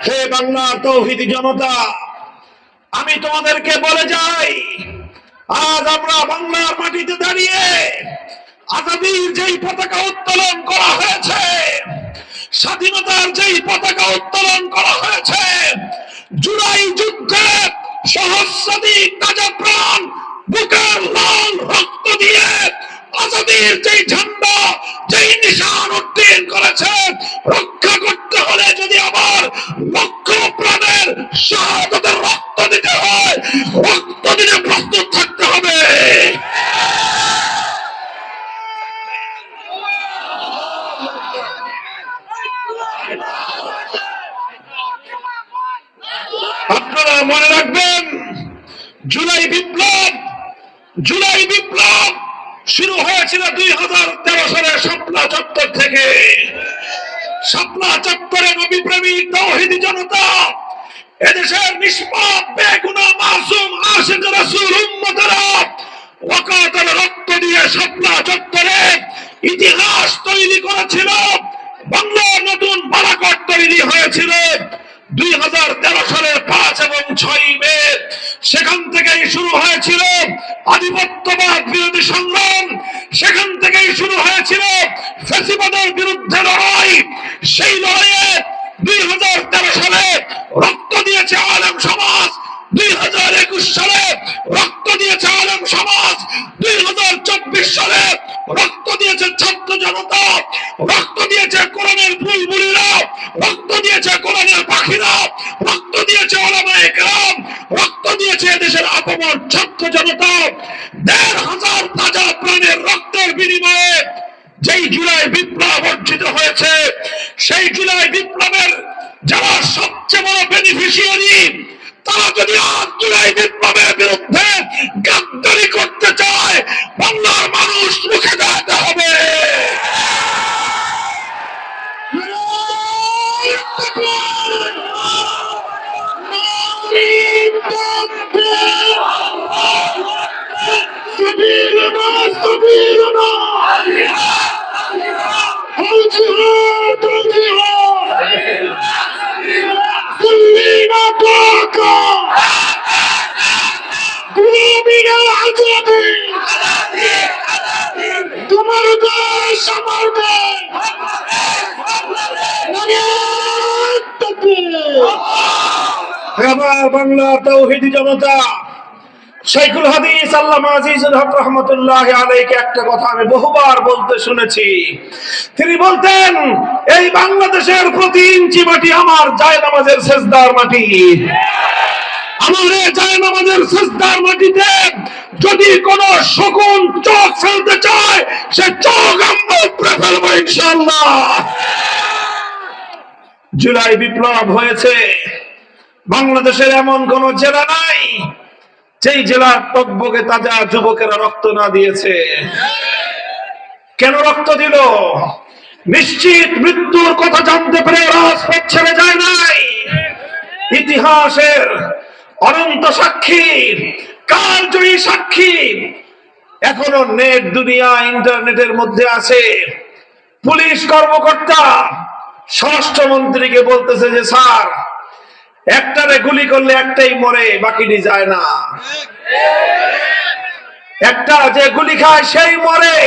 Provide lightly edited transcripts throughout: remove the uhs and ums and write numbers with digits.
হে বাংলার তৌহিদি জনতা, আমি তোমাদেরকে বলে যাই, আজ আমরা বাংলার মাটিতে দাঁড়িয়ে আজাদীর যেই পতাকা উত্তোলন করা হয়েছে, স্বাধীনতার যেই পতাকা উত্তোলন করা হয়েছে, জুলাই যুদ্ধে সহস্রাধিক তাজা প্রাণ বুকের লাল রক্ত দিয়ে আজাদীর যেই ঝান্ডা, যেই নিশান উড্ডীন করেছে, রক্ষা করতে হলে যদি আবার লক্ষ প্রাণের শাহাদাতের রক্ত দিতে হয়, রক্ত দিতে প্রস্তুত থাকতে হবে। আপনারা মনে রাখবেন, জুলাই বিপ্লব শুরু হয়েছিল 2013 সালে শাপলা চত্বর থেকে। শাপলা চত্বরে নবী প্রেমিক তৌহিদি জনতা, এদেশের নিষ্পাপ বেগুনাহ মাসুম আশিক রাসূল উম্মতেরা ওয়াকাতের রক্ত দিয়ে শাপলা চত্বরে ইতিহাস তৈরি করেছিল। বাংলার নতুন বারাকত তৈরি হয়েছিল 2013 সালের 5 এবং 6 মে। সেখান থেকেই শুরু হয়েছিল আধিপত্যবাদ বিরোধী সংগ্রাম, সেখান থেকেই শুরু হয়েছিল ফ্যাসিবাদের বিরুদ্ধে লড়াই। সেই লড়াইয়ে 2013 সালে রক্ত দিয়েছে আলেম সমাজ, 2021 সালে রক্ত দিয়েছে আলেম সমাজ, 2024 সালে রক্ত দিয়েছে ছাত্র জনতা, রক্ত দিয়েছে কোরআনের বুলবুলিরা, রক্ত দিয়েছে কোরআনের পাখিরা, রক্ত দিয়েছে উলামায়ে কেরাম, রক্ত দিয়েছে দেশের আপামর ছাত্র জনতা। 1,500 তাজা প্রাণের রক্তের বিনিময়ে যেই জুলাই বিপ্লব অর্জিত হয়েছে, সেই জুলাই বিপ্লবের যারা সবচেয়ে বড় বেনিফিশিয়ারি, তারা যদি আজ জুলাই বিপ্লবের বিরুদ্ধে গাদ্দারি করতে চায়, বাংলার মানুষ মুখে দাঁড়াতে হবে। তোমার দেশ আমার দেশ, আমার বাংলার তৌহিদি জনতা। শাইখুল হাদিস আল্লামা আজিজুল হক রাহমাতুল্লাহি আলাইহিকে একটা কথা আমি বহুবার বলতে শুনেছি। তিনি বলতেন, এই বাংলাদেশের প্রতি ইঞ্চি মাটি আমার জায়নামাজের সেজদার মাটি। আমার এই জায়নামাজের সেজদার মাটিতে যদি কোন শকুন চোখ ফেলতে চায়, সে চোখ আমরা উপরে ফেলবো ইনশাআল্লাহ। জুলাই বিপ্লব হয়েছে, বাংলাদেশের এমন কোন জেলা নাই যেই জেলার টকবগে তাজা যুবকেরা রক্ত না দিয়েছে। কেন রক্ত দিল? নিশ্চিত মৃত্যুর কথা জানতে পেরে রাজপথ ছেড়ে যায় নাই। ইতিহাসের অনন্ত সাক্ষী, কালজয়ী সাক্ষী এখনো নেট দুনিয়া ইন্টারনেটের মধ্যে আছে। পুলিশ কর্মকর্তা স্বরাষ্ট্রমন্ত্রীকে বলতেছে যে, স্যার, একটারে গুলি করলে একটাই মরে, বাকিটি যায় না। একটা যে গুলি খায় সেই মরে।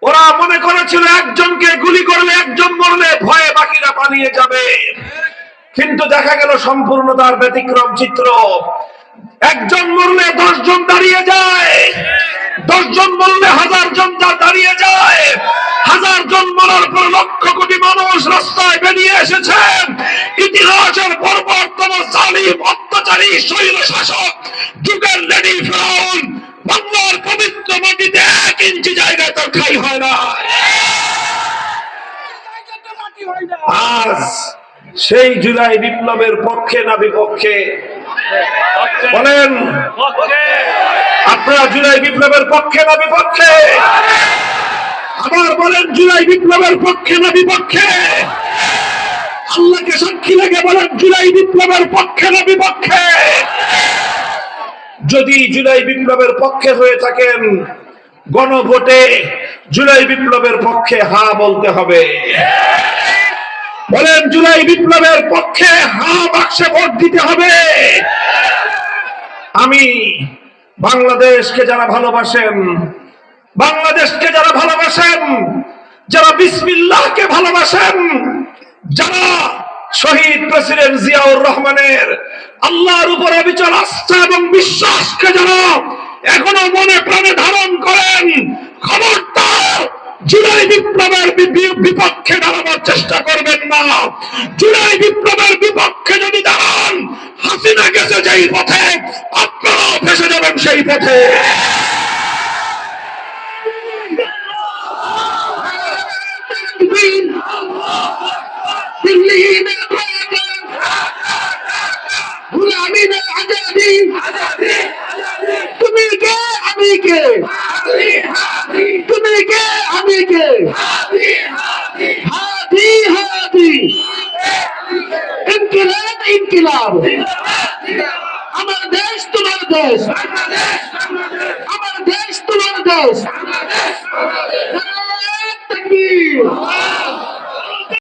ওরা মনে করেছিল একজনকে গুলি করলে একজন মরলে ভয়ে বাকিরা পালিয়ে যাবে, কিন্তু দেখা গেল সম্পূর্ণ তার ব্যতিক্রম চিত্র। একজন মরলে 10 জন দাঁড়িয়ে যায়, 10 জন মরলে 1000 জন দাঁড়িয়ে যায়। 1000 জন মরার পর লক্ষ কোটি মানুষ রাস্তায় বেরিয়ে এসেছেন। ইতিহাসের বর্বরতম জালিম অত্যাচারী স্বৈর শাসক যুগের লেডি ফেরাউন বাংলার পবিত্র মাটিতে 1 ইঞ্চি জায়গায় তার ঠাঁই হয় না। আজ সেই জুলাই বিপ্লবের পক্ষে না বিপক্ষে বলেন আপনারা জুলাই বিপ্লবের পক্ষে না বিপক্ষে? আবার বলেন জুলাই বিপ্লবের পক্ষে না বিপক্ষে? আল্লাহকে সাক্ষী রেখে বলেন জুলাই বিপ্লবের পক্ষে না বিপক্ষে? যদি জুলাই বিপ্লবের পক্ষে হয়ে থাকেন গণভোটে জুলাই বিপ্লবের পক্ষে হা বলতে হবে। বলেন জুলাই বিপ্লবের পক্ষে হা বাক্সে ভোট দিতে হবে। আমি বাংলাদেশকে যারা ভালোবাসেন, বাংলাদেশকে যারা ভালোবাসেন, যারা বিসমিল্লাহকে ভালোবাসেন, যারা শহীদ প্রেসিডেন্ট জিয়াউর রহমানের আল্লাহর উপর অবিচল আস্থা এবং বিশ্বাসকে যারা এখনো মনে প্রাণে ধারণ করেন, খবরদার জুলাই বিপ্লবের বিপক্ষে দাঁড়ানোর চেষ্টা করবেন না। জুলাই বিপ্লবের বিপক্ষে যদি দাঁড়ান, হাসিনা গেছে যেই পথে আপনারাও ফেসে যাবেন সেই পথে। তুমি কে আমি কে? তুমি কে আমি কে? হাদি হাদি ইনকিলাব ইনকিলাব। আমার দেশ তোমার দেশ, আমার দেশ তোমার দেশ। তাকবীর।